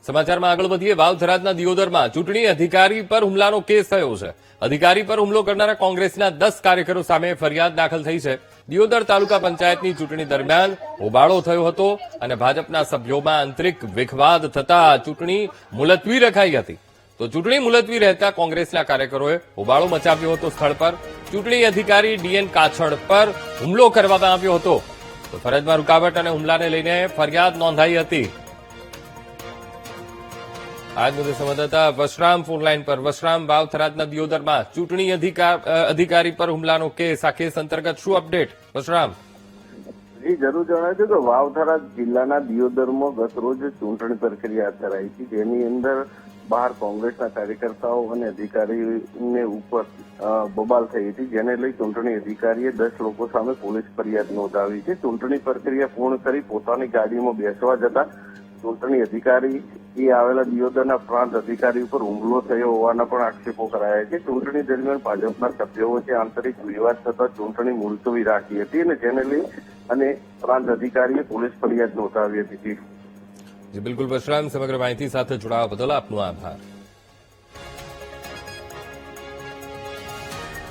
સમાચારમાં આગળ વધીએ. વાવ-થરાદના દિયોદરમાં ચૂંટણી અધિકારી પર હુમલાનો કેસ થયો છે. અધિકારી પર હુમલો કરનારા કોંગ્રેસના 10 કાર્યકરો સામે ફરિયાદ દાખલ થઈ છે. દિયોદર તાલુકા પંચાયતની ચૂંટણી દરમિયાન હોબાળો થયો હતો અને ભાજપના સભ્યોમાં આંતરિક વિખવાદ થતા ચૂંટણી મુલતવી રખાઈ હતી. તો ચૂંટણી મુલતવી રહેતા કોંગ્રેસના કાર્યકરોએ હોબાળો મચાવ્યો હતો. સ્થળ પર ચૂંટણી અધિકારી ડીએન કાછડ પર હુમલો કરવામાં આવ્યો હતો. તો ફરજમાં રૂકાવટ અને હુમલાને લઈને ફરિયાદ નોંધાઈ હતી. આજ મુદ્દે સંવાદદાતા વશરામ ફોનલાઈન પર. વશરામ, વાવ-થરાદના દિયોદરમાં ચૂંટણી અધિકારી પર હુમલાનો કેસ, આ કેસ અંતર્ગત શું અપડેટ? વશરામ જી જરૂર જણાવજો કે વાવ-થરાદ જિલ્લાના દિયોદરમાં ગતરોજ ચૂંટણી પ્રક્રિયા હાથ ધરાઈ હતી, જેની અંદર બહાર કોંગ્રેસના કાર્યકર્તાઓ અને અધિકારીને ઉપર બબાલ થઈ હતી, જેને લઈ ચૂંટણી અધિકારીએ 10 લોકો સામે પોલીસ ફરિયાદ નોંધાવી છે. ચૂંટણી પ્રક્રિયા પૂર્ણ કરી પોતાની ગાડીમાં બેસવા જતા ચૂંટણી અધિકારી આવેલા દિયોદરના પ્રાંત અધિકારી ઉપર હુમલો થયો હોવાના પણ આક્ષેપો કરાયા છે. ચૂંટણી દરમિયાન ભાજપના સભ્યો વચ્ચે આંતરિક વિવાદ થતા ચૂંટણી મુલતવી રાખી હતી અને જેને લઈ અને પ્રાંત અધિકારીએ પોલીસ ફરિયાદ નોંધાવી હતી. જી બિલકુલ વશરામ, સમગ્ર માહિતી સાથે જોડાવા બદલ આપનો આભાર.